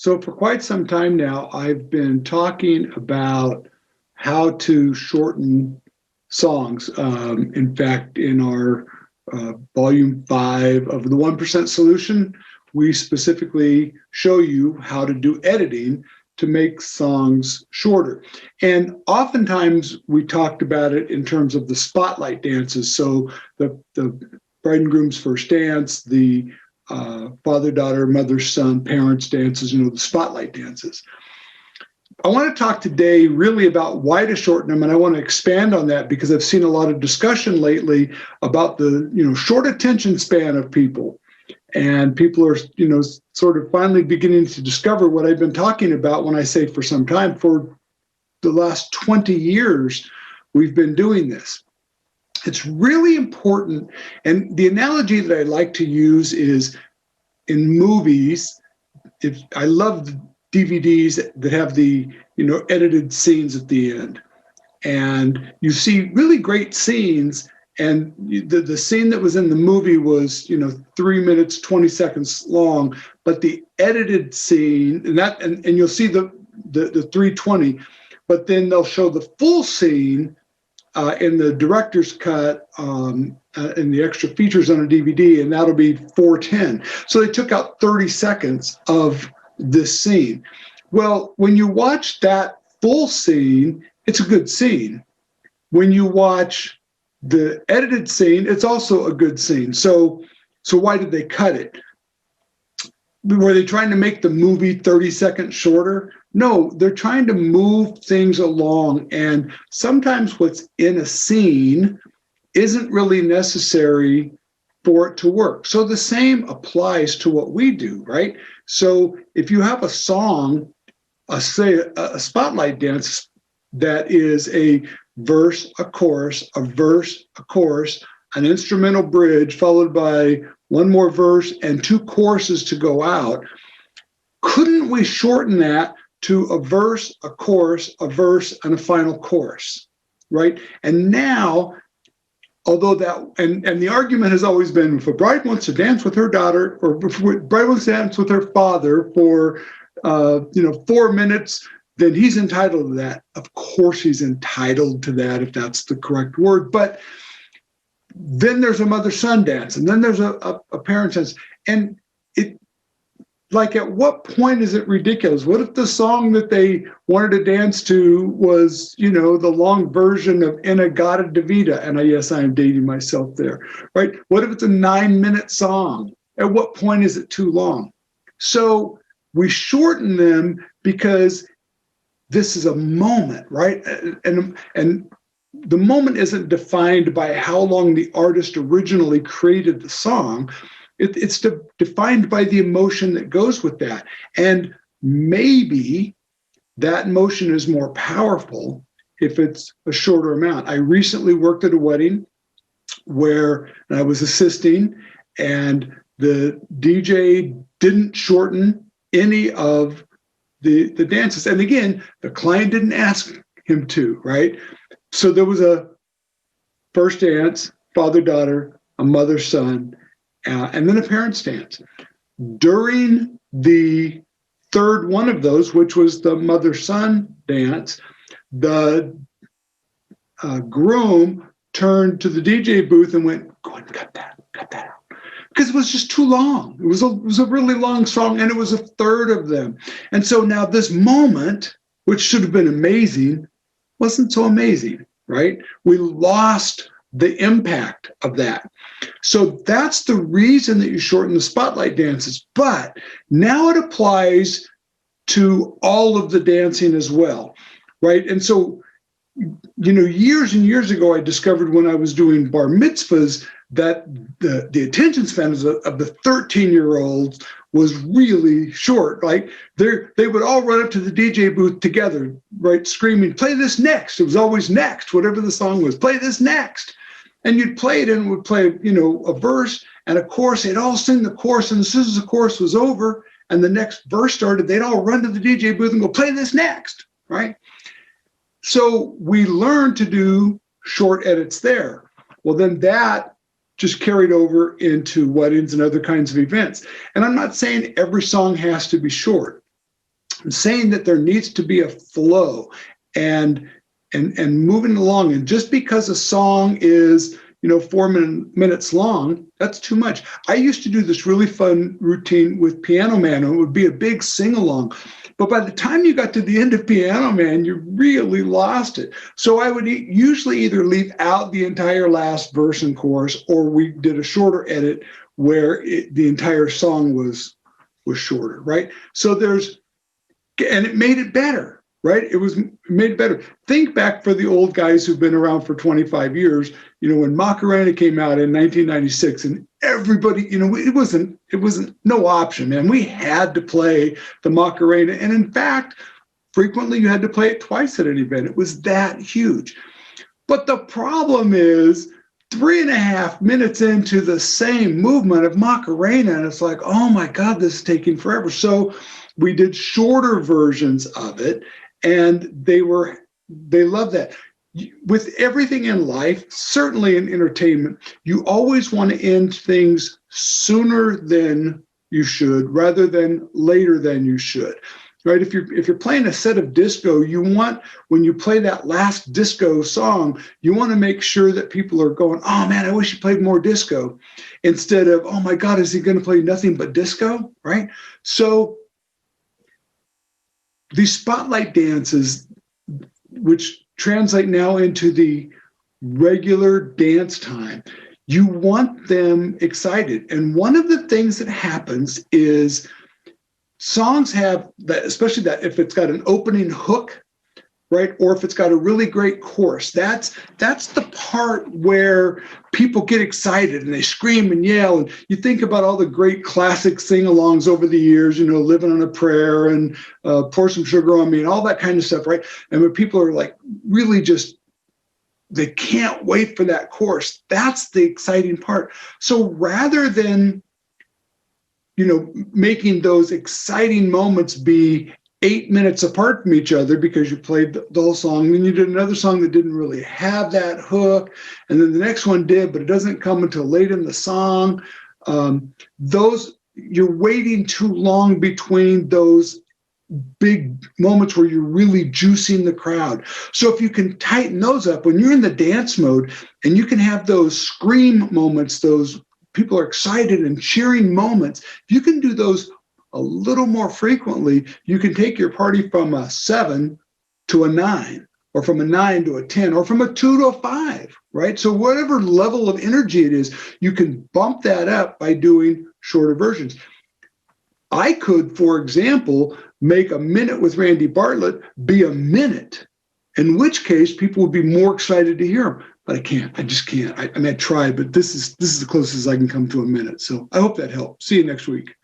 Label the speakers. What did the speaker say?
Speaker 1: So for quite some time now, I've been talking about how to shorten songs. In fact, in our volume 5 of the 1% Solution, we specifically show you how to do editing to make songs shorter. And oftentimes we talked about it in terms of the spotlight dances. So the bride and groom's first dance, the father, daughter, mother, son, parents dances, the spotlight dances. I want to talk today really about why to shorten them, and I want to expand on that because I've seen a lot of discussion lately about the short attention span of people. And people are, sort of finally beginning to discover what I've been talking about when I say for some time. For the last 20 years, we've been doing this. It's really important. And the analogy that I like to use is in movies. I love DVDs that have the, edited scenes at the end. And you see really great scenes. And the scene that was in the movie was, 3 minutes, 20 seconds long, but the edited scene and you'll see the 320, but then they'll show the full scene in the director's cut in the extra features on a DVD, and that'll be 410. So they took out 30 seconds of this scene. Well, when you watch that full scene, it's a good scene. When you watch the edited scene, it's also a good scene. So why did they cut it? Were they trying to make the movie 30 seconds shorter? No, they're trying to move things along. And sometimes what's in a scene isn't really necessary for it to work. So the same applies to what we do, right? So if you have a song, say a spotlight dance that is a verse, a chorus, a verse, a chorus, an instrumental bridge followed by one more verse and 2 choruses to go out. Couldn't we shorten that to a verse, a chorus, a verse, and a final chorus, right? And now, although that, and the argument has always been, if a bride wants to dance with her daughter, or if a bride wants to dance with her father for 4 minutes, then he's entitled to that. Of course he's entitled to that, if that's the correct word. But then there's a mother-son dance, and then there's a parent dance. And at what point is it ridiculous? What if the song that they wanted to dance to was, the long version of In-A-Gadda-Da-Vida? And yes, I am dating myself there, right? What if it's a 9-minute song? At what point is it too long? So we shorten them because this is a moment, right? And the moment isn't defined by how long the artist originally created the song. It's defined by the emotion that goes with that. And maybe that emotion is more powerful if it's a shorter amount. I recently worked at a wedding where I was assisting, and the DJ didn't shorten any of the dances. And again, the client didn't ask him to, right? So there was a first dance, father-daughter, a mother-son, and then a parent's dance. During the third one of those, which was the mother-son dance, the groom turned to the DJ booth and went, "Go ahead and cut that out." Because it was just too long. It was a really long song, and it was a third of them. And so now this moment, which should have been amazing, wasn't so amazing, right? We lost the impact of that. So that's the reason that you shorten the spotlight dances. But now it applies to all of the dancing as well, right? And so, years and years ago, I discovered when I was doing bar mitzvahs that the attention span of the 13-year-olds was really short. Like they would all run up to the DJ booth together, right, screaming, "Play this next." It was always next, whatever the song was, "Play this next." And you'd play it, and it would play, a verse and a chorus. They'd all sing the chorus, and as soon as the chorus was over and the next verse started, they'd all run to the DJ booth and go, "Play this next," right? So we learned to do short edits there. Well, then that just carried over into weddings and other kinds of events. And I'm not saying every song has to be short. saying that there needs to be a flow and moving along. And just because a song is 4 minutes long, that's too much. I used to do this really fun routine with Piano Man, and it would be a big sing-along. But by the time you got to the end of Piano Man, you really lost it. So I would usually either leave out the entire last verse and chorus, or we did a shorter edit where the entire song was shorter, right? So and it made it better, right? It made it better. Think back for the old guys who've been around for 25 years, when Macarena came out in 1996, and everybody, it wasn't no option, man. We had to play the Macarena. And in fact, frequently you had to play it twice at an event. It was that huge. But the problem is 3.5 minutes into the same movement of Macarena, and it's like, oh my God, this is taking forever. So we did shorter versions of it, and they loved that. With everything in life, certainly in entertainment, you always want to end things sooner than you should, rather than later than you should, right? If you're playing a set of disco, when you play that last disco song, you want to make sure that people are going, oh man, I wish he played more disco, instead of, oh my God, is he going to play nothing but disco, right? So these spotlight dances, which translate now into the regular dance time, you want them excited. And one of the things that happens is songs have that, especially that if it's got an opening hook, right? Or if it's got a really great chorus, that's the part where people get excited and they scream and yell. And you think about all the great classic sing-alongs over the years, Living on a Prayer and Pour Some Sugar on Me and all that kind of stuff, right? And when people are like really they can't wait for that chorus, that's the exciting part. So rather than, making those exciting moments be 8 minutes apart from each other because you played the whole song, and then you did another song that didn't really have that hook, and then the next one did, but it doesn't come until late in the song. You're waiting too long between those big moments where you're really juicing the crowd. So if you can tighten those up when you're in the dance mode, and you can have those scream moments, those people are excited and cheering moments, if you can do those a little more frequently, you can take your party from a 7 to a 9, or from a 9 to a 10, or from a 2 to a 5, right? So whatever level of energy it is, you can bump that up by doing shorter versions. I could, for example, make a minute with Randy Bartlett be a minute, in which case people would be more excited to hear him. But I can't. I just can't. I tried, but this is the closest I can come to a minute. So I hope that helped. See you next week.